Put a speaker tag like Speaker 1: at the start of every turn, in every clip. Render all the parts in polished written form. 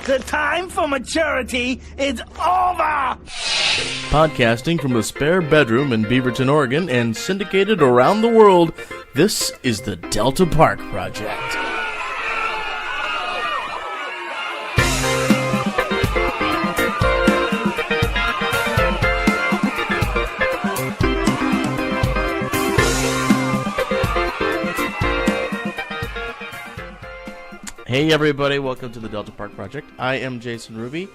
Speaker 1: The time for maturity is over!
Speaker 2: Podcasting from a spare bedroom in Beaverton, Oregon, and syndicated around the world, this is the Delta Park Project. Hey everybody, welcome to the Delta Park Project. I am Jason Ruby.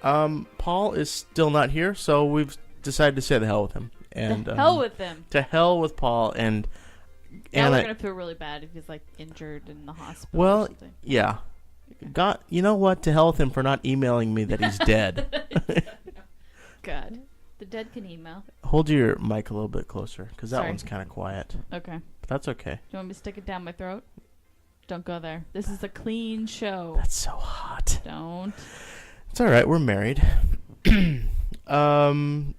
Speaker 2: Paul is still not here, so we've decided to say the hell with him. And
Speaker 3: the hell with him.
Speaker 2: To hell with Paul. And
Speaker 3: now we're gonna feel really bad if he's like injured in the hospital.
Speaker 2: Well,
Speaker 3: or something.
Speaker 2: Yeah. God, you know what? To hell with him for not emailing me that he's dead.
Speaker 3: God, the dead can email.
Speaker 2: Hold your mic a little bit closer, because that
Speaker 3: Sorry.
Speaker 2: one's kind of quiet.
Speaker 3: Okay.
Speaker 2: But that's okay.
Speaker 3: Do you want me to stick it down my throat? Don't go there. This is a clean show.
Speaker 2: That's so hot.
Speaker 3: Don't.
Speaker 2: It's all right. We're married.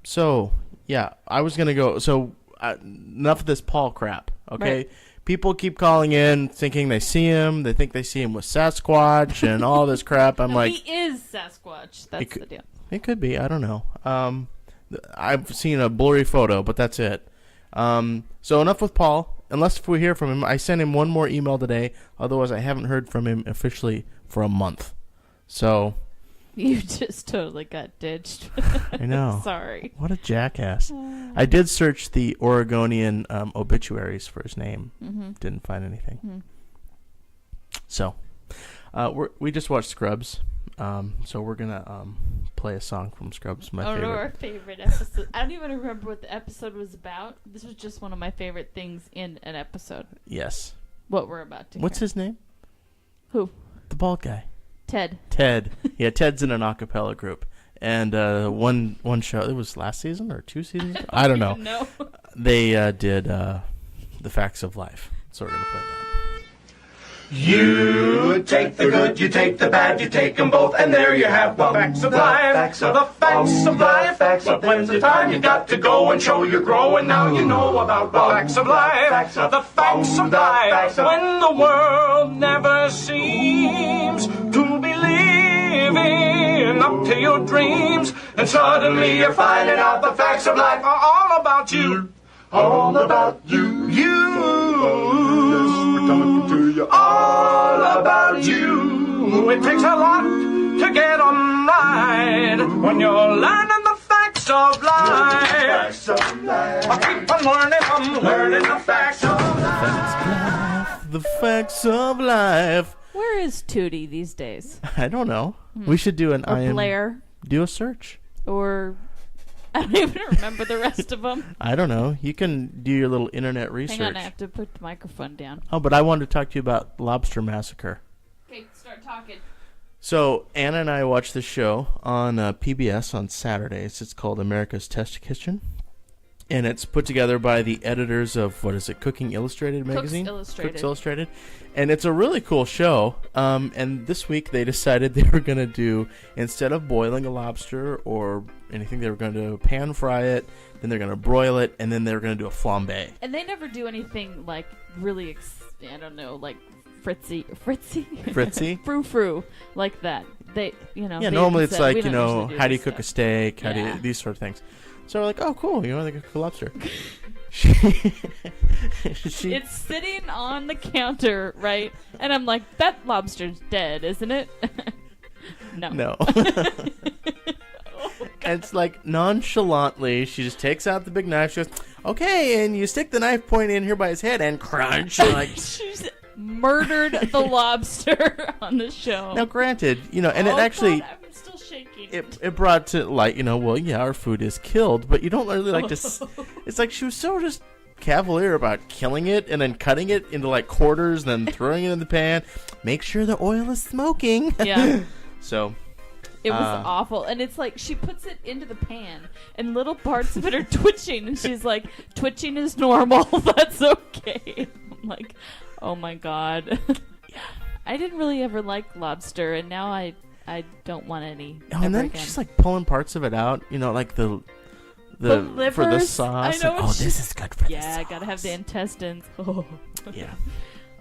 Speaker 2: So, yeah, I was going to go. So, enough of this Paul crap, okay?
Speaker 3: Right.
Speaker 2: People keep calling in thinking they see him. They think they see him with Sasquatch and all this crap. I'm like,
Speaker 3: he is Sasquatch. That's the deal.
Speaker 2: It could be. I don't know. I've seen a blurry photo, but that's it. So, enough with Paul. Unless if we hear from him, I sent him one more email today. Otherwise, I haven't heard from him officially for a month. So
Speaker 3: You just totally got ditched.
Speaker 2: I know.
Speaker 3: Sorry.
Speaker 2: What a jackass. I did search the Oregonian obituaries for his name.
Speaker 3: Mm-hmm.
Speaker 2: Didn't find anything.
Speaker 3: Mm-hmm.
Speaker 2: So we just watched Scrubs. So we're going to play a song from Scrubs, my favorite.
Speaker 3: No, our favorite episode. I don't even remember what the episode was about. This was just one of my favorite things in an episode.
Speaker 2: Yes.
Speaker 3: What we're about to
Speaker 2: What's
Speaker 3: hear.
Speaker 2: his name?
Speaker 3: Who?
Speaker 2: The bald guy.
Speaker 3: Ted.
Speaker 2: Yeah, Ted's in an a cappella group. And one show, it was last season or 2 seasons? I don't know. They did The Facts of Life. So we're going to play that.
Speaker 4: You take the good, you take the bad, you take them both, and there you have the facts of life. The facts of life. But when's the time you got to go and show you're growing? Now you know about the facts of life. The facts of life. When the world never seems to be living up to your dreams, and suddenly you're finding out the facts of life are all about you. All about you. All about you. It takes a lot to get on right when you're learning the facts of life. I keep on learning the facts of life.
Speaker 2: The Facts of Life.
Speaker 3: Where is Tootie these days?
Speaker 2: I don't know. We should do an
Speaker 3: Or Blair?
Speaker 2: Do a search.
Speaker 3: Or I don't even remember the rest of them.
Speaker 2: I don't know. You can do your little internet research.
Speaker 3: Hang on, I have to put the microphone down.
Speaker 2: Oh, but I wanted to talk to you about Lobster Massacre.
Speaker 3: Okay, start talking.
Speaker 2: So, Anna and I watched this show on PBS on Saturdays. It's called America's Test Kitchen. And it's put together by the editors of, Cooking Illustrated magazine?
Speaker 3: Cooks
Speaker 2: Illustrated. And it's a really cool show. And this week they decided they were going to do, instead of boiling a lobster or anything, they were going to pan fry it, then they're going to broil it, and then they're going to do a flambe.
Speaker 3: And they never do anything like really, I don't know, like fritzy? Frou-frou, like that. They,
Speaker 2: Yeah, normally it's like, how do you cook
Speaker 3: stuff.
Speaker 2: a steak? How do
Speaker 3: Yeah.
Speaker 2: you, these sort of things. So we're like, oh, cool, they cook a lobster.
Speaker 3: It's sitting on the counter, right? And I'm like, that lobster's dead, isn't it? No.
Speaker 2: And it's like nonchalantly, she just takes out the big knife. She goes, okay, and you stick the knife point in here by his head and crunch. Like,
Speaker 3: she's murdered the lobster on the show.
Speaker 2: Now, granted, and it actually,
Speaker 3: God, I'm still shaking.
Speaker 2: it brought to light, our food is killed, but you don't really like to. It's like she was so just cavalier about killing it and then cutting it into like quarters, then throwing it in the pan. Make sure the oil is smoking.
Speaker 3: Yeah.
Speaker 2: So.
Speaker 3: It was awful. And it's like she puts it into the pan and little parts of it are twitching. And she's like, twitching is normal. That's okay. I'm like, oh my God. I didn't really ever like lobster. And now I don't want any.
Speaker 2: Oh, and then
Speaker 3: again.
Speaker 2: she's like pulling parts of it out, like the
Speaker 3: livers,
Speaker 2: for the sauce.
Speaker 3: I know.
Speaker 2: This is good for the sauce.
Speaker 3: Yeah, I gotta have the intestines. Oh.
Speaker 2: Yeah.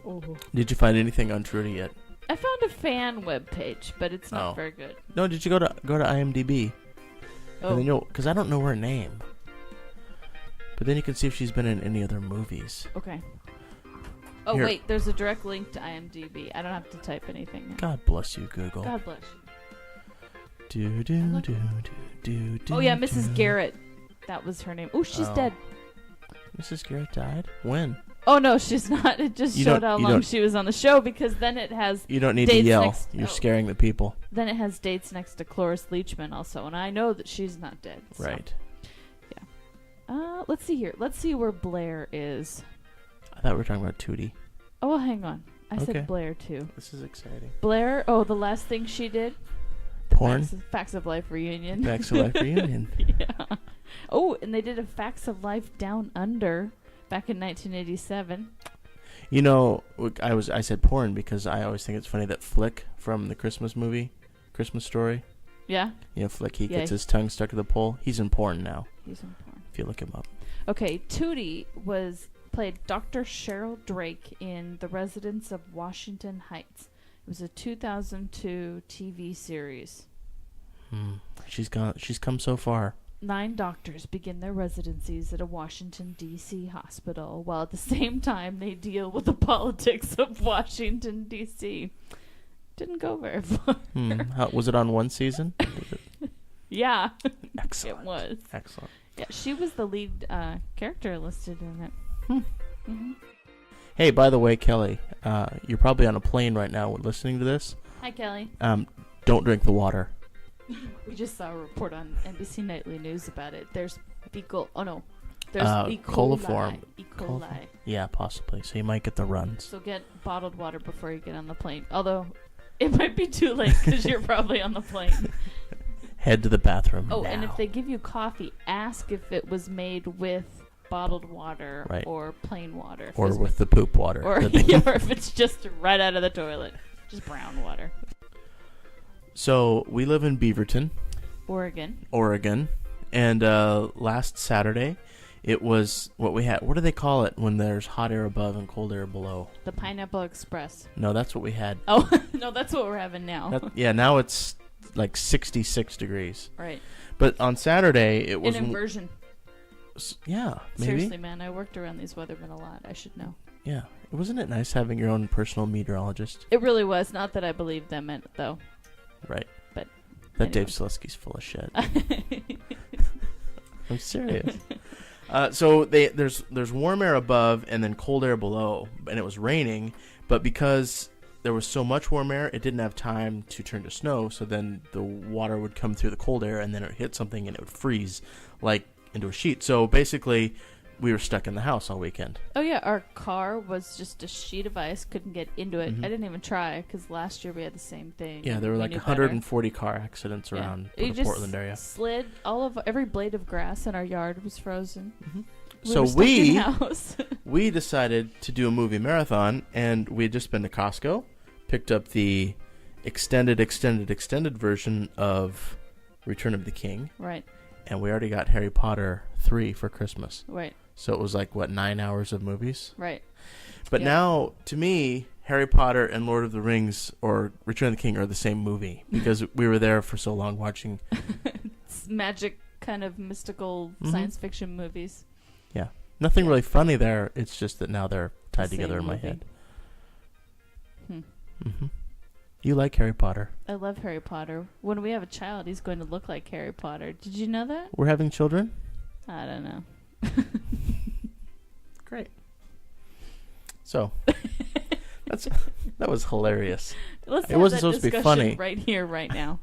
Speaker 3: Oh.
Speaker 2: Did you find anything on Trudy yet?
Speaker 3: I found a fan webpage, but it's not very good.
Speaker 2: No, did you go to IMDb?
Speaker 3: Oh.
Speaker 2: And then because I don't know her name. But then you can see if she's been in any other movies.
Speaker 3: Okay. Oh,
Speaker 2: Here.
Speaker 3: wait, there's a direct link to IMDb. I don't have to type anything.
Speaker 2: God bless you, Google.
Speaker 3: God bless
Speaker 2: Do,
Speaker 3: you.
Speaker 2: do, do, do, do,
Speaker 3: Oh, yeah, Mrs.
Speaker 2: do.
Speaker 3: Garrett. That was her name. Oh, she's dead.
Speaker 2: Mrs. Garrett died? When?
Speaker 3: Oh, no, she's not. It just showed how long she was on the show, because then it has
Speaker 2: You don't need to
Speaker 3: dates
Speaker 2: yell. You're scaring the people.
Speaker 3: Then it has dates next to Cloris Leachman also, and I know that she's not dead. So.
Speaker 2: Right.
Speaker 3: Yeah. Let's see here. Let's see where Blair is.
Speaker 2: I thought we were talking about Tootie.
Speaker 3: Oh, well, hang on. I
Speaker 2: Okay.
Speaker 3: said Blair, too.
Speaker 2: This is exciting.
Speaker 3: Blair, the last thing she did?
Speaker 2: Porn?
Speaker 3: Facts of Life reunion.
Speaker 2: Facts of Life reunion.
Speaker 3: Yeah. Oh, and they did a Facts of Life Down Under back in 1987.
Speaker 2: You know, I said porn because I always think it's funny that Flick from the Christmas movie, Christmas Story.
Speaker 3: Yeah?
Speaker 2: You know, Flick, he gets his tongue stuck to the pole. He's in porn now.
Speaker 3: He's in porn.
Speaker 2: If you look him up.
Speaker 3: Okay, Tootie played Dr. Cheryl Drake in The Residents of Washington Heights. It was a 2002 TV series.
Speaker 2: She's come so far.
Speaker 3: 9 doctors begin their residencies at a Washington, D.C. hospital, while at the same time they deal with the politics of Washington, D.C. Didn't go very far.
Speaker 2: Was it on one season?
Speaker 3: Yeah.
Speaker 2: Excellent.
Speaker 3: It was.
Speaker 2: Excellent.
Speaker 3: Yeah, she was the lead character listed in it. Mm-hmm.
Speaker 2: Hey, by the way, Kelly, you're probably on a plane right now listening to this.
Speaker 3: Hi, Kelly.
Speaker 2: Don't drink the water.
Speaker 3: We just saw a report on NBC Nightly News about it. There's fecal. Oh no, there's E.
Speaker 2: coliform.
Speaker 3: E. coli.
Speaker 2: Yeah, possibly. So you might get the runs.
Speaker 3: So get bottled water before you get on the plane. Although it might be too late because you're probably on the plane.
Speaker 2: Head to the bathroom.
Speaker 3: Oh,
Speaker 2: now.
Speaker 3: and if they give you coffee, ask if it was made with bottled water or plain water,
Speaker 2: or with the poop water,
Speaker 3: or if it's just right out of the toilet, just brown water.
Speaker 2: So we live in Beaverton, Oregon, and last Saturday, it was what we had. What do they call it when there's hot air above and cold air below?
Speaker 3: The Pineapple Express.
Speaker 2: No, that's what we had.
Speaker 3: Oh, no, that's what we're having now.
Speaker 2: Now it's like 66 degrees.
Speaker 3: Right.
Speaker 2: But on Saturday, it was...
Speaker 3: An inversion.
Speaker 2: Yeah, maybe.
Speaker 3: Seriously, man, I worked around these weathermen a lot. I should know.
Speaker 2: Yeah. Wasn't it nice having your own personal meteorologist?
Speaker 3: It really was. Not that I believed them, though.
Speaker 2: Right.
Speaker 3: But
Speaker 2: that Dave Selesky's full of shit. I'm serious. So there's warm air above and then cold air below, and it was raining. But because there was so much warm air, it didn't have time to turn to snow. So then the water would come through the cold air, and then it would hit something, and it would freeze like into a sheet. So basically, we were stuck in the house all weekend.
Speaker 3: Oh yeah, our car was just a sheet of ice. Couldn't get into it. I didn't even try because last year we had the same thing.
Speaker 2: Yeah, there were like 140 car accidents around the Portland area.
Speaker 3: Slid every blade of grass in our yard was frozen.
Speaker 2: Mm-hmm. We decided to do a movie marathon, and we had just been to Costco, picked up the extended version of Return of the King.
Speaker 3: Right.
Speaker 2: And we already got Harry Potter 3 for Christmas.
Speaker 3: Right.
Speaker 2: So it was like, 9 hours of movies?
Speaker 3: Right.
Speaker 2: But now, to me, Harry Potter and Lord of the Rings or Return of the King are the same movie because we were there for so long watching.
Speaker 3: It's magic, kind of mystical science fiction movies.
Speaker 2: Yeah. Nothing really funny there. It's just that now they're tied together in my head. You like Harry Potter?
Speaker 3: I love Harry Potter. When we have a child, he's going to look like Harry Potter. Did you know that?
Speaker 2: We're having children?
Speaker 3: I don't know.
Speaker 2: Great. So, that was hilarious.
Speaker 3: It wasn't supposed to be funny. Right here, right now.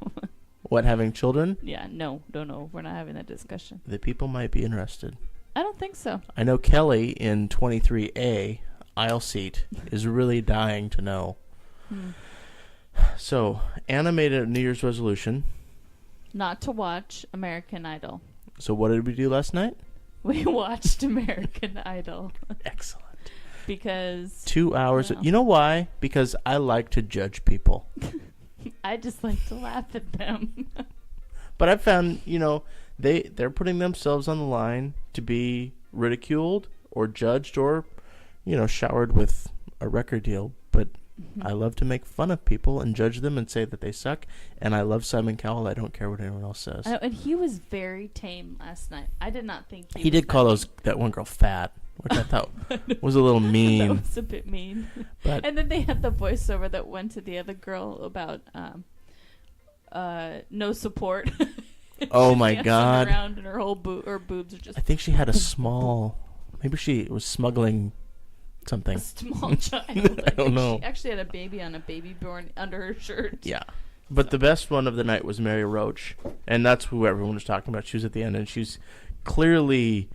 Speaker 2: What, having children?
Speaker 3: Yeah, no. We're not having that discussion.
Speaker 2: The people might be interested.
Speaker 3: I don't think so.
Speaker 2: I know Kelly in 23A, aisle seat, is really dying to know. So, Anna made a New Year's resolution.
Speaker 3: Not to watch American Idol.
Speaker 2: So what did we do last night?
Speaker 3: We watched American Idol.
Speaker 2: Excellent.
Speaker 3: Because...
Speaker 2: 2 hours. You know why? Because I like to judge people.
Speaker 3: I just like to laugh at them.
Speaker 2: But I found, they're putting themselves on the line to be ridiculed or judged or, showered with a record deal. But I love to make fun of people and judge them and say that they suck. And I love Simon Cowell. I don't care what anyone else says.
Speaker 3: And he was very tame last night. I did not think
Speaker 2: he did call that one girl fat, which I thought was a little mean.
Speaker 3: That was a bit mean.
Speaker 2: But
Speaker 3: and then they had the voiceover that went to the other girl about no support.
Speaker 2: Oh my God!
Speaker 3: Around and her whole boobs are just.
Speaker 2: I think she had a small. Maybe she was smuggling something.
Speaker 3: A small child.
Speaker 2: I don't know.
Speaker 3: She actually had a baby on a baby born under her shirt.
Speaker 2: Yeah. But the best one of the night was Mary Roach. And that's who everyone was talking about. She was at the end, and she's clearly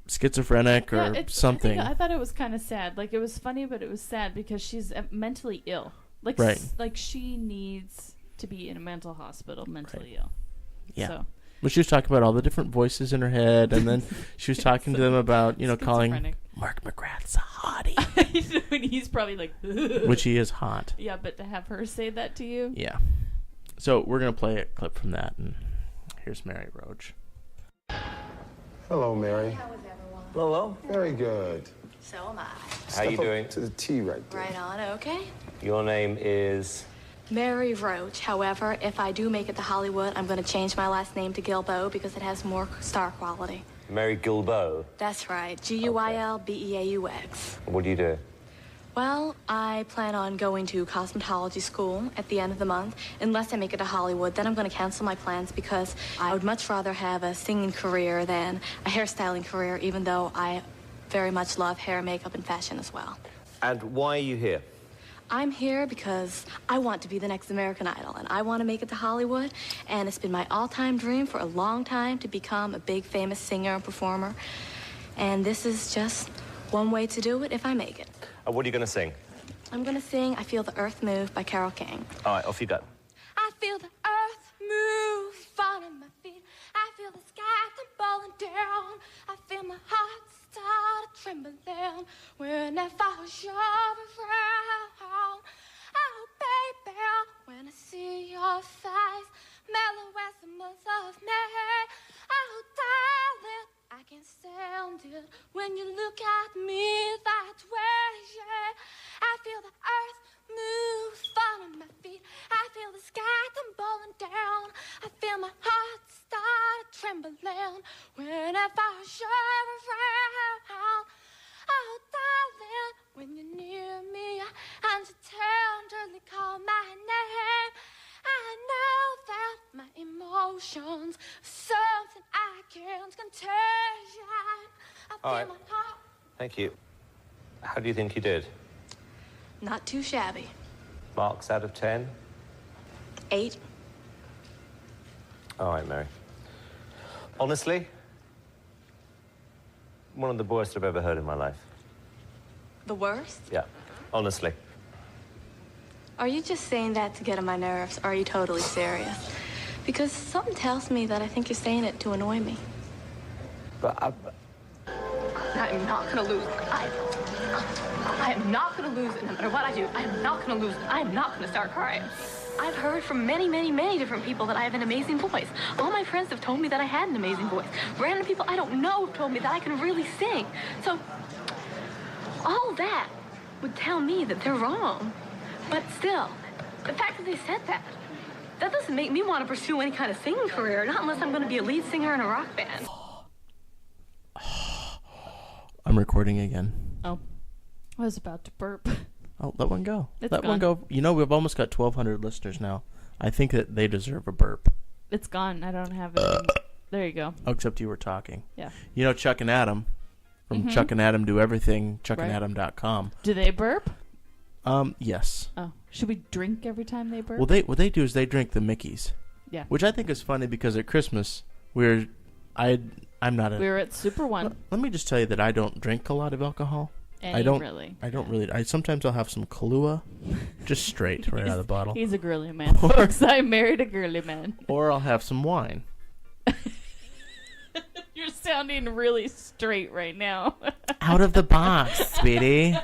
Speaker 2: schizophrenic or something.
Speaker 3: I thought it was kind of sad. Like, it was funny, but it was sad because she's mentally ill. Like,
Speaker 2: right.
Speaker 3: Like, she needs to be in a mental hospital, mentally ill.
Speaker 2: Yeah.
Speaker 3: So.
Speaker 2: But she was talking about all the different voices in her head, and then she was talking to them about, calling Mark McGrath's a hottie.
Speaker 3: When he's probably like...
Speaker 2: Which he is hot.
Speaker 3: Yeah, but to have her say that to you?
Speaker 2: Yeah. So we're going to play a clip from that, and here's Mary Roach.
Speaker 5: Hello, Mary.
Speaker 6: How is everyone?
Speaker 5: Hello. Very good.
Speaker 6: So am I.
Speaker 5: How you doing? To the T right there.
Speaker 6: Right on, okay.
Speaker 7: Your name is...
Speaker 6: Mary Roach. However, if I do make it to Hollywood, I'm going to change my last name to Gilbo because it has more star quality.
Speaker 7: Mary Gilbeau.
Speaker 6: That's right. Guilbeaux.
Speaker 7: What do you do?
Speaker 6: Well, I plan on going to cosmetology school at the end of the month. Unless I make it to Hollywood, then I'm going to cancel my plans because I would much rather have a singing career than a hairstyling career, even though I very much love hair, makeup, and fashion as well.
Speaker 7: And why are you here?
Speaker 6: I'm here because I want to be the next American Idol, and I want to make it to Hollywood, and it's been my all-time dream for a long time to become a big, famous singer and performer, and this is just one way to do it if I make it.
Speaker 7: What are you going to sing?
Speaker 6: I'm going to sing I Feel the Earth Move by Carole King.
Speaker 7: All right, off you go.
Speaker 6: I feel the earth move under my feet. I feel the sky tumbling down. I feel my heart start trembling whenever I shove around. Oh, baby, when I see your face, mellow as the month of May. Oh, darling, I can't stand it when you look at me that way. Yeah. I feel the earth move under my feet. I feel the sky tumbling down. I feel my heart start trembling whenever I shove around. Oh, darling, when you're near me and you tenderly call my name, I know that my emotions are something I can't contain. I feel
Speaker 7: All right.
Speaker 6: my heart.
Speaker 7: Thank you. How do you think you did?
Speaker 6: Not too shabby.
Speaker 7: Marks out of 10?
Speaker 6: 8.
Speaker 7: All right, Mary. Honestly, one of the worst I've ever heard in my life.
Speaker 6: The worst?
Speaker 7: Yeah, honestly.
Speaker 6: Are you just saying that to get on my nerves, or are you totally serious? Because something tells me that I think you're saying it to annoy me.
Speaker 7: But
Speaker 8: I'm not gonna lose. I am not gonna lose it no matter what I do. I am not gonna lose it. I am not gonna start crying. I've heard from many, many, many different people that I have an amazing voice. All my friends have told me that I had an amazing voice. Random people I don't know have told me that I can really sing. So, all that would tell me that they're wrong. But still, the fact that they said that doesn't make me want to pursue any kind of singing career, not unless I'm going to be a lead singer in a rock band.
Speaker 2: I'm recording again.
Speaker 3: Oh. I was about to burp.
Speaker 2: Oh, let one go.
Speaker 3: It's
Speaker 2: let one
Speaker 3: gone.
Speaker 2: go. You know, we've almost got 1,200 listeners now. I think that they deserve a burp.
Speaker 3: It's gone. I don't have it. There you go.
Speaker 2: Oh, except you were talking.
Speaker 3: Yeah.
Speaker 2: You know Chuck and Adam from Chuck and Adam Do Everything,
Speaker 3: Right.
Speaker 2: chuckandadam.com.
Speaker 3: Do they burp?
Speaker 2: Yes.
Speaker 3: Oh. Should we drink every time they burp?
Speaker 2: Well, what they do is they drink the Mickeys.
Speaker 3: Yeah.
Speaker 2: Which I think is funny because at Christmas I'm not a.
Speaker 3: We were at Super One.
Speaker 2: Let me just tell you that I don't drink a lot of alcohol.
Speaker 3: I don't really.
Speaker 2: I don't really. Sometimes I'll have some Kahlua, just straight right out of the bottle.
Speaker 3: He's a girly man, folks. I married a girly man.
Speaker 2: Or I'll have some wine.
Speaker 3: You're sounding really straight right now.
Speaker 2: Out of the box, sweetie.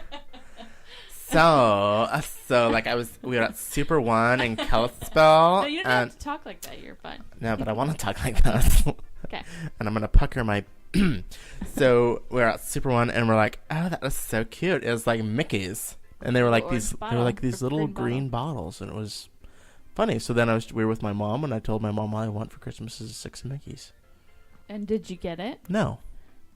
Speaker 2: So like we were at Super One in Kalispell.
Speaker 3: No, you don't have to talk like that. You're fine.
Speaker 2: No, but I want to talk like this.
Speaker 3: Okay.
Speaker 2: And I'm gonna pucker my. So we're at Super One and we're like, oh, that was so cute. It was like Mickey's, And they were like
Speaker 3: Orange
Speaker 2: these. They
Speaker 3: bottle,
Speaker 2: were like these
Speaker 3: or
Speaker 2: little
Speaker 3: green
Speaker 2: green bottles, and it was funny. So then we were with my mom, and I told my mom all I want for Christmas is 6 Mickeys.
Speaker 3: And did you get it?
Speaker 2: No.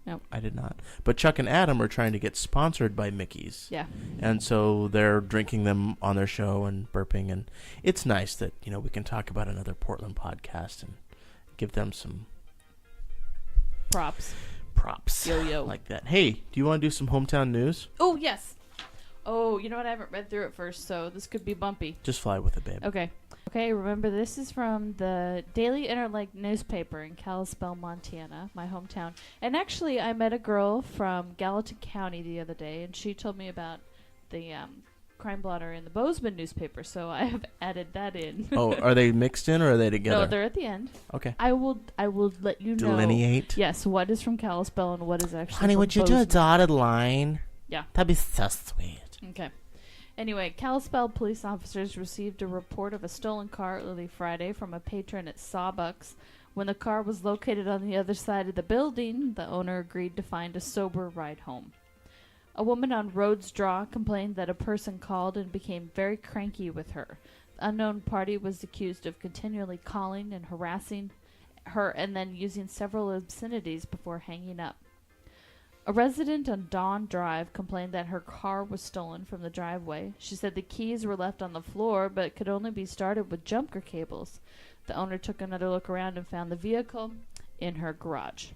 Speaker 3: No.
Speaker 2: I did not. But Chuck and Adam are trying to get sponsored by Mickey's.
Speaker 3: Yeah.
Speaker 2: And so they're drinking them on their show and burping. And it's nice that, we can talk about another Portland podcast and give them some
Speaker 3: props. Yo.
Speaker 2: Like that. Hey, do you want to do some hometown news?
Speaker 3: Oh, yes. Oh, you know what? I haven't read through it first, so this could be bumpy.
Speaker 2: Just fly with it, babe.
Speaker 3: Okay, remember, this is from the Daily Interlake newspaper in Kalispell, Montana, my hometown. And actually, I met a girl from Gallatin County the other day, and she told me about the crime blotter in the Bozeman newspaper, so I have added that in.
Speaker 2: Oh, are they mixed in, or are they together?
Speaker 3: No, they're at the end.
Speaker 2: Okay.
Speaker 3: I will let you know.
Speaker 2: Delineate?
Speaker 3: Yes, what is from Kalispell and what is actually
Speaker 2: Honey,
Speaker 3: from
Speaker 2: would you
Speaker 3: Bozeman.
Speaker 2: do a dotted line?
Speaker 3: Yeah.
Speaker 2: That'd be so sweet.
Speaker 3: Okay. Anyway, Kalispell police officers received a report of a stolen car early Friday from a patron at Sawbucks. When the car was located on the other side of the building, the owner agreed to find a sober ride home. A woman on Rhodes Draw complained that a person called and became very cranky with her. The unknown party was accused of continually calling and harassing her and then using several obscenities before hanging up. A resident on Dawn Drive complained that her car was stolen from the driveway. She said the keys were left on the floor, but could only be started with jumper cables. The owner took another look around and found the vehicle in her garage.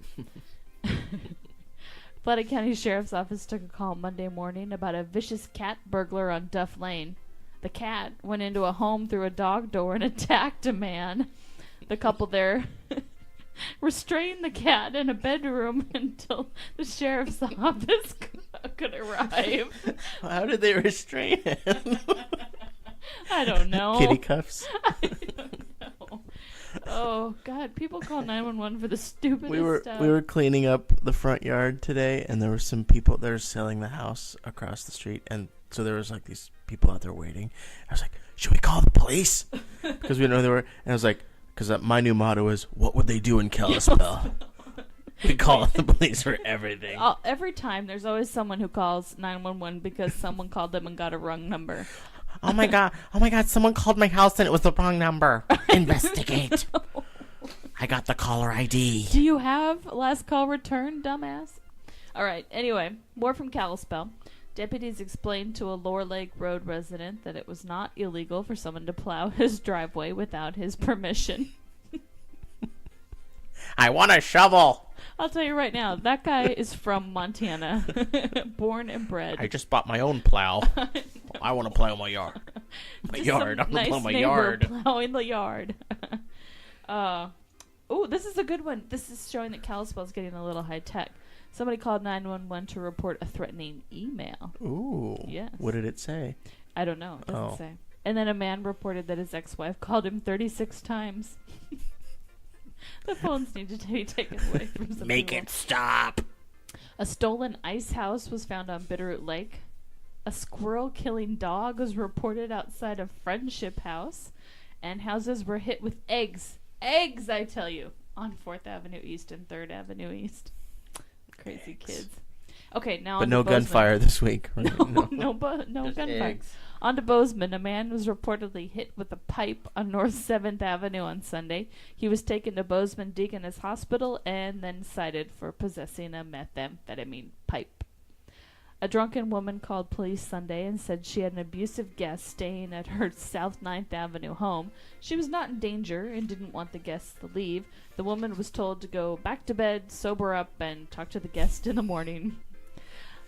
Speaker 3: Flanders County Sheriff's Office took a call Monday morning about a vicious cat burglar on Duff Lane. The cat went into a home through a dog door and attacked a man. The couple there restrained the cat in a bedroom until the sheriff's office could arrive.
Speaker 2: How did they restrain him?
Speaker 3: I don't know.
Speaker 2: Kitty cuffs?
Speaker 3: I don't know. Oh, God. People call 911 for the stupidest stuff.
Speaker 2: We were cleaning up the front yard today, and there were some people that are selling the house across the street, and so there was like these people out there waiting. I was like, should we call the police? Because we didn't know they were. And I was like, because my new motto is, what would they do in Kalispell? We call the police for everything.
Speaker 3: Every time, there's always someone who calls 911 because someone called them and got a wrong number.
Speaker 2: Oh my god, someone called my house and it was the wrong number. Investigate. I got the caller ID.
Speaker 3: Do you have last call return, dumbass? All right, anyway, more from Kalispell. Deputies explained to a Lower Lake Road resident that it was not illegal for someone to plow his driveway without his permission.
Speaker 2: I want a shovel.
Speaker 3: I'll tell you right now, that guy is from Montana, born and bred.
Speaker 2: I just bought my own plow. I want to plow my yard. I want to plow my yard.
Speaker 3: Plowing the yard. Oh, this is a good one. This is showing that Kalispell's getting a little high tech. Somebody called 911 to report a threatening email.
Speaker 2: Ooh.
Speaker 3: Yes.
Speaker 2: What did it say?
Speaker 3: I don't know. It doesn't say. And then a man reported that his ex-wife called him 36 times. The phones need to be taken away from some
Speaker 2: Make
Speaker 3: people.
Speaker 2: it stop.
Speaker 3: A stolen ice house was found on Bitterroot Lake. A squirrel-killing dog was reported outside of Friendship House. And houses were hit with eggs. Eggs, I tell you. On 4th Avenue East and 3rd Avenue East. Crazy kids. Okay, now
Speaker 2: but
Speaker 3: on
Speaker 2: no
Speaker 3: to Bozeman.
Speaker 2: Gunfire this week. Right?
Speaker 3: No gunfire.
Speaker 2: Eggs.
Speaker 3: On to Bozeman. A man was reportedly hit with a pipe on North 7th Avenue on Sunday. He was taken to Bozeman Deaconess Hospital and then cited for possessing a methamphetamine pipe. A drunken woman called police Sunday and said she had an abusive guest staying at her South 9th Avenue home. She was not in danger and didn't want the guests to leave. The woman was told to go back to bed, sober up, and talk to the guest in the morning.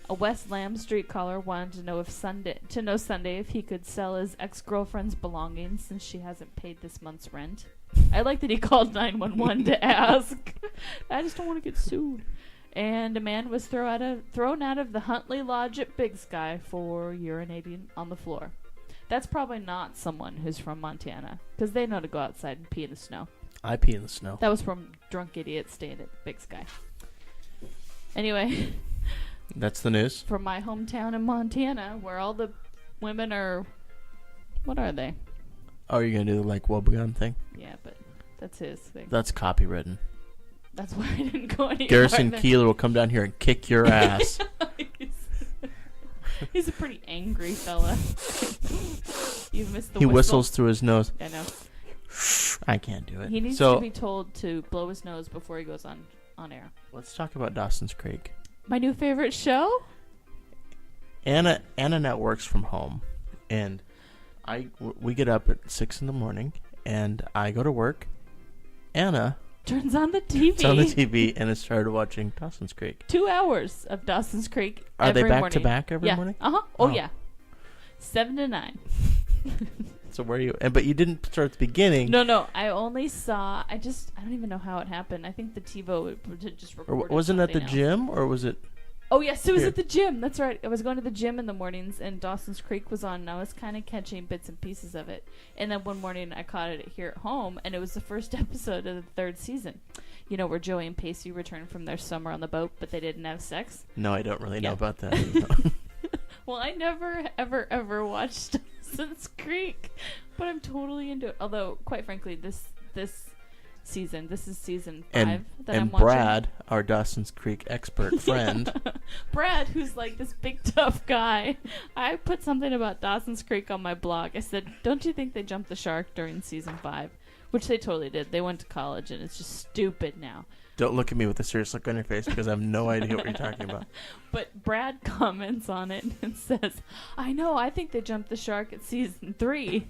Speaker 3: A West Lamb Street caller wanted to know Sunday if he could sell his ex-girlfriend's belongings since she hasn't paid this month's rent. I like that he called 911 to ask. I just don't want to get sued. And a man was thrown out of the Huntley Lodge at Big Sky for urinating on the floor. That's probably not someone who's from Montana, because they know to go outside and pee in the snow.
Speaker 2: I pee in the snow.
Speaker 3: That was from drunk idiots staying at Big Sky. Anyway.
Speaker 2: That's the news?
Speaker 3: From my hometown in Montana, where all the women are... What are they?
Speaker 2: Oh, you're going to do the like Wobegon thing?
Speaker 3: Yeah, but that's his thing.
Speaker 2: That's copywritten.
Speaker 3: That's why I didn't go any
Speaker 2: Garrison
Speaker 3: farther.
Speaker 2: Keeler will come down here and kick your ass.
Speaker 3: He's a pretty angry fella. You missed the
Speaker 2: He
Speaker 3: whistle.
Speaker 2: whistles through his nose.
Speaker 3: I know.
Speaker 2: I can't do it.
Speaker 3: He needs to be told to blow his nose before he goes on air.
Speaker 2: Let's talk about Dawson's Creek.
Speaker 3: My new favorite show?
Speaker 2: Anna works from home, and we get up at 6 a.m, and I go to work. Anna
Speaker 3: turns on the TV.
Speaker 2: It's on the TV, and it started watching Dawson's Creek.
Speaker 3: 2 hours of Dawson's Creek.
Speaker 2: Are they back
Speaker 3: morning.
Speaker 2: to back every morning?
Speaker 3: Uh-huh. Oh, yeah. 7 to 9.
Speaker 2: So where are you? But you didn't start at the beginning.
Speaker 3: No. I only saw. I don't even know how it happened. I think the TiVo just recorded.
Speaker 2: Or wasn't it at the
Speaker 3: else.
Speaker 2: gym, or was it?
Speaker 3: Oh yes, it was at the gym. That's right. I was going to the gym in the mornings, and Dawson's Creek was on, and I was kind of catching bits and pieces of it. And then one morning, I caught it here at home, and it was the first episode of the 3rd season. You know, where Joey and Pacey returned from their summer on the boat, but they didn't have sex.
Speaker 2: No, I don't really know about that.
Speaker 3: Well, I never, ever watched Dawson's Creek, but I'm totally into it. Although, quite frankly, this season, this is season 5 that I'm watching.
Speaker 2: And Brad, our Dawson's Creek expert friend.
Speaker 3: Brad, who's like this big tough guy. I put something about Dawson's Creek on my blog. I said, don't you think they jumped the shark during season 5? Which they totally did. They went to college, and it's just stupid now.
Speaker 2: Don't look at me with a serious look on your face, because I have no idea what you're talking about.
Speaker 3: But Brad comments on it and says, I know, I think they jumped the shark at season 3.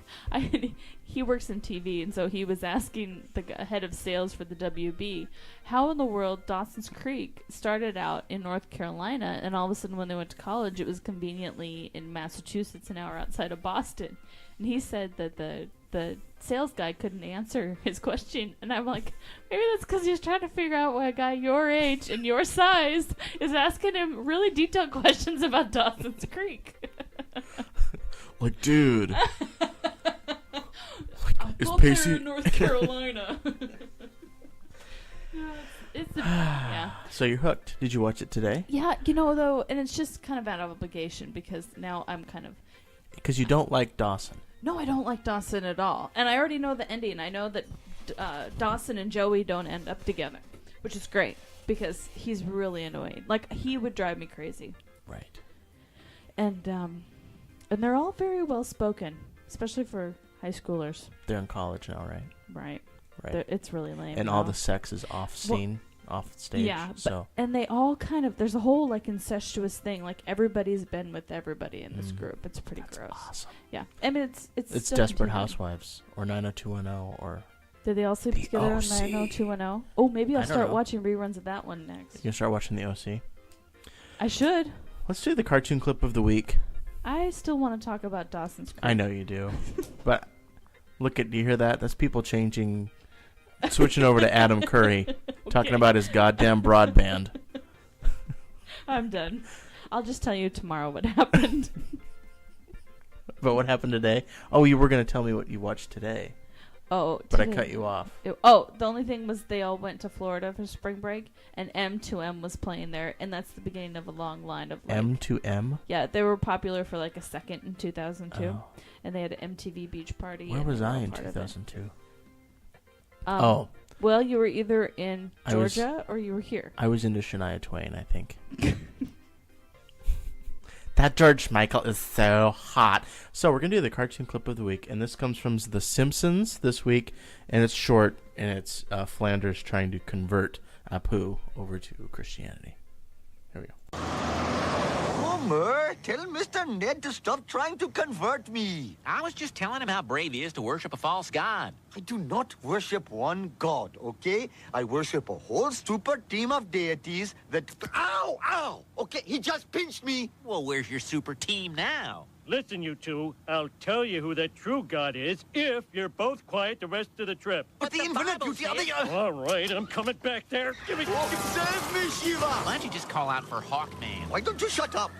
Speaker 3: He works in TV, and so he was asking the head of sales for the WB, how in the world Dawson's Creek started out in North Carolina, and all of a sudden when they went to college, it was conveniently in Massachusetts, an hour outside of Boston. And he said that the sales guy couldn't answer his question. And I'm like, maybe that's because he's trying to figure out why a guy your age and your size is asking him really detailed questions about Dawson's Creek.
Speaker 2: Like, dude.
Speaker 3: Is Pacey in North Carolina? Yeah.
Speaker 2: So you're hooked. Did you watch it today?
Speaker 3: Yeah, though, and it's just kind of out of obligation because now I'm kind of...
Speaker 2: Because you don't like Dawson.
Speaker 3: No, I don't like Dawson at all. And I already know the ending. I know that Dawson and Joey don't end up together, which is great because he's really annoying. Like, he would drive me crazy.
Speaker 2: Right.
Speaker 3: And they're all very well spoken, especially for high schoolers.
Speaker 2: They're in college now, right?
Speaker 3: Right.
Speaker 2: It's
Speaker 3: really lame.
Speaker 2: And all the sex is off scene, off stage.
Speaker 3: Yeah,
Speaker 2: so.
Speaker 3: And they all kind of, there's a whole like incestuous thing. Like everybody's been with everybody in this group. It's pretty gross.
Speaker 2: Awesome.
Speaker 3: Yeah, I mean it's
Speaker 2: Desperate
Speaker 3: continuing.
Speaker 2: Housewives or 90210 or.
Speaker 3: Did they all sleep together on 90210? Oh, maybe I'll start
Speaker 2: know.
Speaker 3: watching reruns of that one next.
Speaker 2: You can start watching the OC.
Speaker 3: I should.
Speaker 2: Let's do the cartoon clip of the week.
Speaker 3: I still want to talk about Dawson's Creek.
Speaker 2: I know you do, but do you hear that? That's people switching over to Adam Curry, talking about his goddamn broadband.
Speaker 3: I'm done. I'll just tell you tomorrow what happened.
Speaker 2: But what happened today? Oh, you were going to tell me what you watched today.
Speaker 3: Oh,
Speaker 2: but I cut you off.
Speaker 3: The only thing was they all went to Florida for spring break, and M2M was playing there, and that's the beginning of a long line of like...
Speaker 2: M2M?
Speaker 3: Yeah, they were popular for like a second in 2002,
Speaker 2: Oh.
Speaker 3: and they had an MTV Beach Party.
Speaker 2: Where was I in 2002?
Speaker 3: Well, you were either in Georgia or you were here.
Speaker 2: I was into Shania Twain, I think. That George Michael is so hot. So we're going to do the cartoon clip of the week, and this comes from The Simpsons this week, and it's short, and it's Flanders trying to convert Apu over to Christianity. Here we go.
Speaker 9: Homer, tell Mr. Ned to stop trying to convert me.
Speaker 10: I was just telling him how brave he is to worship a false god.
Speaker 9: I do not worship one god, okay? I worship a whole super team of deities that... Ow! Ow! Okay, he just pinched me.
Speaker 10: Well, where's your super team now?
Speaker 11: Listen, you two, I'll tell you who the true God is if you're both quiet the rest of the trip.
Speaker 9: But the infinite beauty of the...
Speaker 11: All right, I'm coming back there.
Speaker 9: Save me, Shiva!
Speaker 10: Why don't you just call out for Hawkman?
Speaker 9: Why don't you shut up?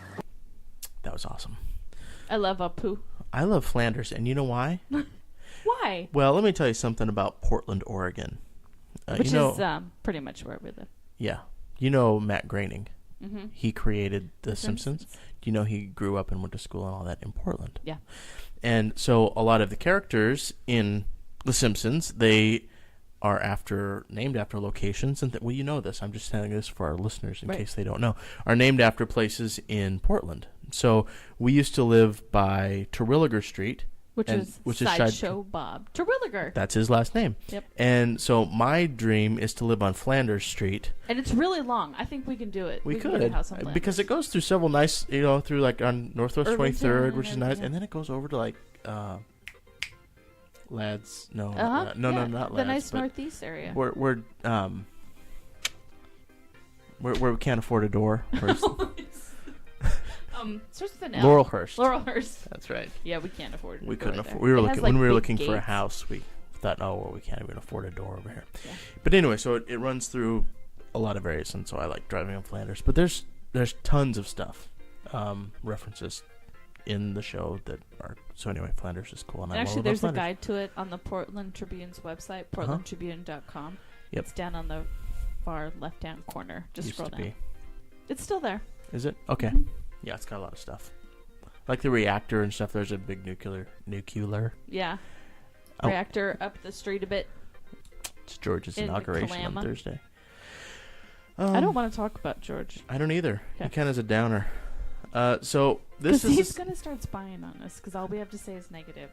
Speaker 2: That was awesome.
Speaker 3: I love Apu.
Speaker 2: I love Flanders, and you know why?
Speaker 3: Why?
Speaker 2: Well, let me tell you something about Portland, Oregon.
Speaker 3: Which is pretty much where we live.
Speaker 2: Yeah. You know Matt Groening.
Speaker 3: Mm-hmm.
Speaker 2: He created The Simpsons. Do you know he grew up and went to school and all that in Portland?
Speaker 3: Yeah.
Speaker 2: And so a lot of the characters in The Simpsons, they are named after locations, and well, you know this. I'm just telling this for our listeners in case they don't know. Are named after places in Portland. So we used to live by Terwilliger Street,
Speaker 3: which is Sideshow Bob Terwilliger.
Speaker 2: That's his last name.
Speaker 3: Yep.
Speaker 2: And so my dream is to live on Flanders Street.
Speaker 3: And it's really long. I think we can do it.
Speaker 2: We
Speaker 3: can
Speaker 2: could
Speaker 3: get a house on Flanders.
Speaker 2: because it goes through several nice, through like on Northwest
Speaker 3: Irvington
Speaker 2: 23rd, which is nice,
Speaker 3: yeah.
Speaker 2: and then it goes over to like Lads. No,
Speaker 3: not
Speaker 2: Lads.
Speaker 3: The nice Northeast area.
Speaker 2: Where we can't afford a door.
Speaker 3: Starts with an L.
Speaker 2: Laurelhurst.
Speaker 3: Laurelhurst.
Speaker 2: That's right.
Speaker 3: Yeah, we can't afford.
Speaker 2: We couldn't
Speaker 3: right
Speaker 2: afford.
Speaker 3: there.
Speaker 2: We were looking when we were
Speaker 3: big
Speaker 2: looking for a
Speaker 3: gates.
Speaker 2: house. We thought, we can't even afford a door over here.
Speaker 3: Yeah.
Speaker 2: But anyway, so it runs through a lot of areas, and so I like driving on Flanders. But there's tons of stuff, references in the show that are so anyway. Flanders is cool, and
Speaker 3: actually, there's a guide to it on the Portland Tribune's website, portlandtribune.com.
Speaker 2: Yep.
Speaker 3: It's down on the far left-hand corner. Just
Speaker 2: Used
Speaker 3: scroll
Speaker 2: to
Speaker 3: down.
Speaker 2: be.
Speaker 3: It's still there.
Speaker 2: Is it? Okay.
Speaker 3: Mm-hmm.
Speaker 2: Yeah, it's got a lot of stuff. Like the reactor and stuff. There's a big nuclear.
Speaker 3: Yeah.
Speaker 2: Oh.
Speaker 3: Reactor up the street a bit.
Speaker 2: It's George's
Speaker 3: in
Speaker 2: inauguration
Speaker 3: Kalama.
Speaker 2: on Thursday.
Speaker 3: I don't want to talk about George.
Speaker 2: I don't either.
Speaker 3: Okay.
Speaker 2: He kind of is a downer. So this is.
Speaker 3: He's going to start spying on us because all we have to say is negative.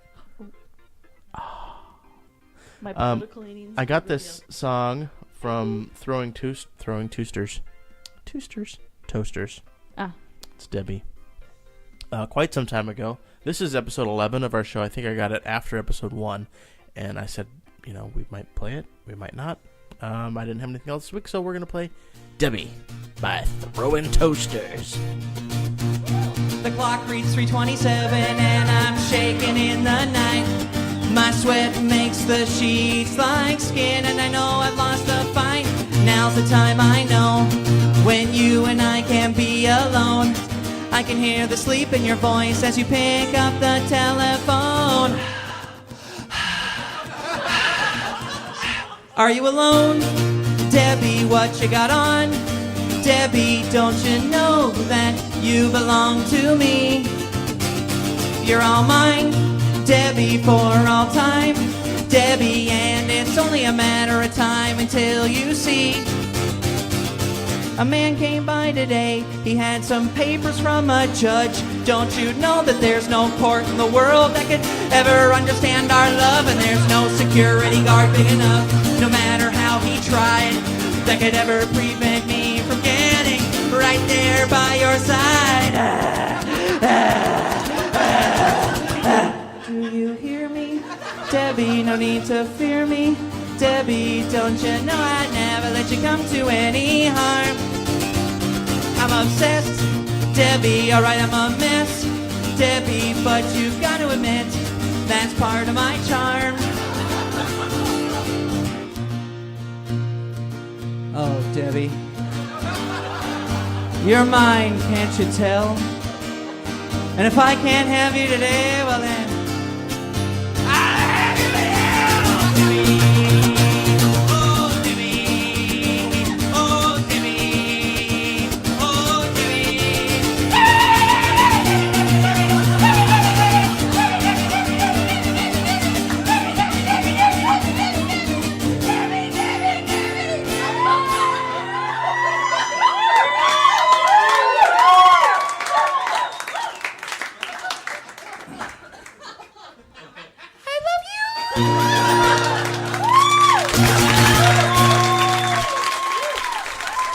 Speaker 3: My political leanings.
Speaker 2: I got this song from Throwing Toasters.
Speaker 3: Ah.
Speaker 2: It's Debbie. Quite some time ago. This is episode 11 of our show. I think I got it after episode 1. And I said, we might play it. We might not. I didn't have anything else this week, so we're going to play Debbie by Throwing Toasters.
Speaker 12: The clock reads 3:27 and I'm shaking in the night. My sweat makes the sheets like skin and I know I've lost the fight. Now's the time I know when you and I can be alone. I can hear the sleep in your voice as you pick up the telephone. Are you alone? Debbie, what you got on? Debbie, don't you know that you belong to me? You're all mine, Debbie, for all time. Debbie, and it's only a matter of time until you see. A man came by today, he had some papers from a judge. Don't you know that there's no court in the world that could ever understand our love? And there's no security guard big enough, no matter how he tried, that could ever prevent me from getting right there by your side. Do you hear me? Debbie, no need to fear me. Debbie, don't you know I'd never let you come to any harm? I'm obsessed, Debbie, alright, I'm a mess, Debbie, but you've got to admit, that's part of my charm. Oh, Debbie, you're mine, can't you tell? And if I can't have you today, well then,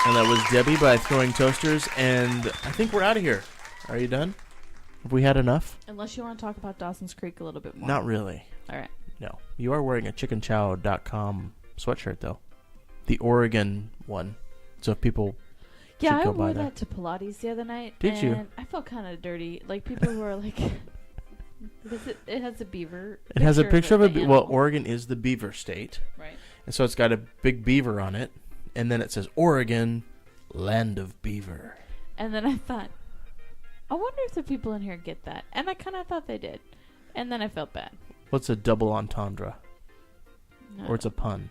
Speaker 2: And that was Debbie by Throwing Toasters, and I think we're out of here. Are you done? Have we had enough?
Speaker 3: Unless you want to talk about Dawson's Creek a little bit more.
Speaker 2: Not really.
Speaker 3: All right.
Speaker 2: No. You are wearing a chickenchow.com sweatshirt, though. The Oregon one. So if people
Speaker 3: Yeah, I
Speaker 2: should go
Speaker 3: wore
Speaker 2: by there.
Speaker 3: that to Pilates the other night.
Speaker 2: Did
Speaker 3: and
Speaker 2: you?
Speaker 3: I felt kind of dirty. Like people who are like, because it has a beaver.
Speaker 2: It has a picture of a
Speaker 3: the
Speaker 2: well,
Speaker 3: animal.
Speaker 2: Oregon is the beaver state.
Speaker 3: Right.
Speaker 2: And so it's got a big beaver on it, and then it says Oregon, land of beaver.
Speaker 3: And then I thought, I wonder if the people in here get that. And I kind of thought they did. And then I felt bad.
Speaker 2: What's a double entendre?
Speaker 3: No.
Speaker 2: Or it's a pun.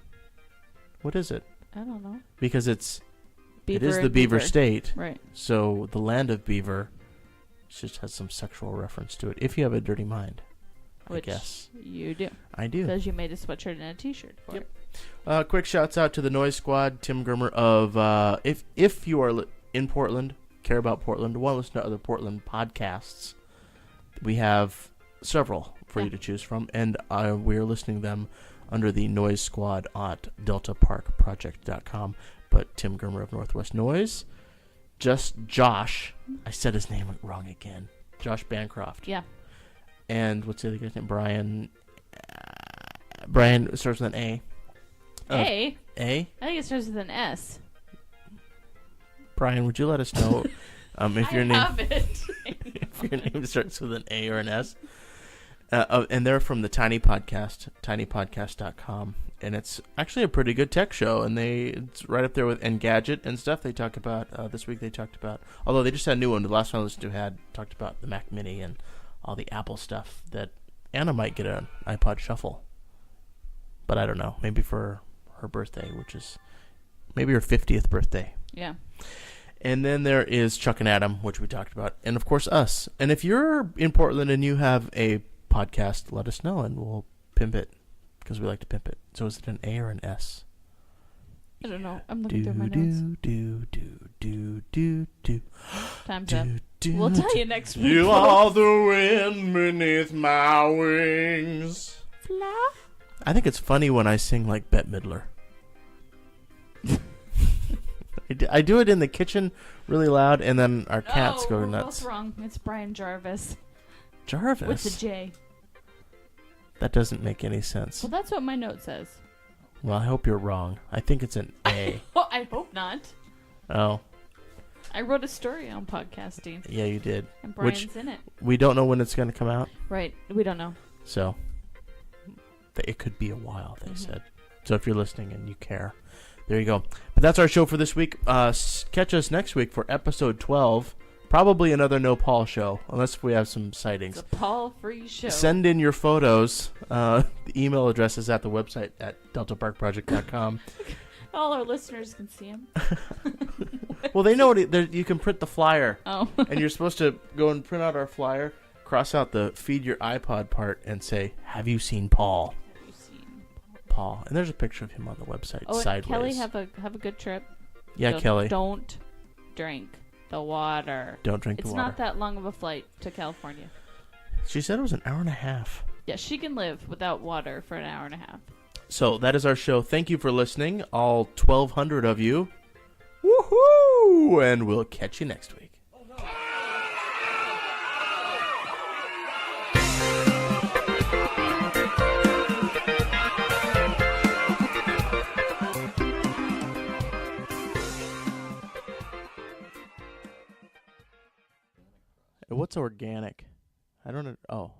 Speaker 2: What is it?
Speaker 3: I don't know.
Speaker 2: Because it
Speaker 3: Beaver
Speaker 2: is the
Speaker 3: and
Speaker 2: beaver
Speaker 3: beaver.
Speaker 2: state.
Speaker 3: Right.
Speaker 2: So the land of beaver just has some sexual reference to it. If you have a dirty mind,
Speaker 3: Which
Speaker 2: I guess.
Speaker 3: you do.
Speaker 2: I do.
Speaker 3: Because you made a sweatshirt and a t-shirt for
Speaker 2: Yep.
Speaker 3: it.
Speaker 2: Quick shouts out to the Noise Squad, Tim Grimmer of if you are in Portland, care about Portland, want to listen to other Portland podcasts, we have several for you to choose from, and we're listening to them under the Noise Squad at deltaparkproject.com. But Tim Grimmer of Northwest Noise, just Josh, I said his name wrong again, Josh Bancroft.
Speaker 3: Yeah.
Speaker 2: And what's the other guy's name? Brian starts with an A.
Speaker 3: A?
Speaker 2: A?
Speaker 3: I think it starts with an S.
Speaker 2: Brian, would you let us know if your name
Speaker 3: have it.
Speaker 2: if your name starts with an A or an S? And they're from the Tiny Podcast, tinypodcast.com, and it's actually a pretty good tech show. And it's right up there with Engadget and stuff. They talk about this week. They talked about, although they just had a new one. The last one I listened to talked about the Mac Mini and all the Apple stuff. That Anna might get an iPod Shuffle, but I don't know. Maybe for her birthday, which is maybe her 50th birthday.
Speaker 3: Yeah.
Speaker 2: And then there is Chuck and Adam, which we talked about, and of course us. And if you're in Portland and you have a podcast, let us know and we'll pimp it, because we like to pimp it. So is it an A or an S?
Speaker 3: I don't know. I'm looking through my notes. Time's up. We'll tell you next week.
Speaker 2: You are the wind beneath my wings.
Speaker 3: Fly.
Speaker 2: I think it's funny when I sing like Bette Midler. I do it in the kitchen really loud, and then our cats go nuts.
Speaker 3: Both wrong. It's Brian Jarvis.
Speaker 2: Jarvis?
Speaker 3: With the J.
Speaker 2: That doesn't make any sense.
Speaker 3: Well, that's what my note says.
Speaker 2: Well, I hope you're wrong. I think it's an A.
Speaker 3: Well, I hope not.
Speaker 2: Oh.
Speaker 3: I wrote a story on podcasting.
Speaker 2: Yeah, you did.
Speaker 3: And Brian's in it.
Speaker 2: We don't know when it's going to come out.
Speaker 3: Right. We don't know.
Speaker 2: So, it could be a while, they said. So if you're listening and you care, there you go. But that's our show for this week. Catch us next week for episode 12. Probably another No Paul show, unless we have some sightings.
Speaker 3: It's a Paul-free show.
Speaker 2: Send in your photos. The email address is at the website at deltaparkproject.com.
Speaker 3: All our listeners can see him.
Speaker 2: Well, they know what you can print the flyer.
Speaker 3: Oh.
Speaker 2: And you're supposed to go and print out our flyer, cross out the feed your iPod part, and say, have you seen Paul?
Speaker 3: Have you seen
Speaker 2: Paul? And there's a picture of him on the website, sideways.
Speaker 3: Kelly, have a good trip.
Speaker 2: Yeah, Kelly.
Speaker 3: Don't drink the water.
Speaker 2: Don't drink the water.
Speaker 3: It's not that long of a flight to California.
Speaker 2: She said it was an hour and a half.
Speaker 3: Yeah, she can live without water for an hour and a half.
Speaker 2: So that is our show. Thank you for listening, all 1,200 of you. Woohoo! And we'll catch you next week. What's organic? I don't know. Oh.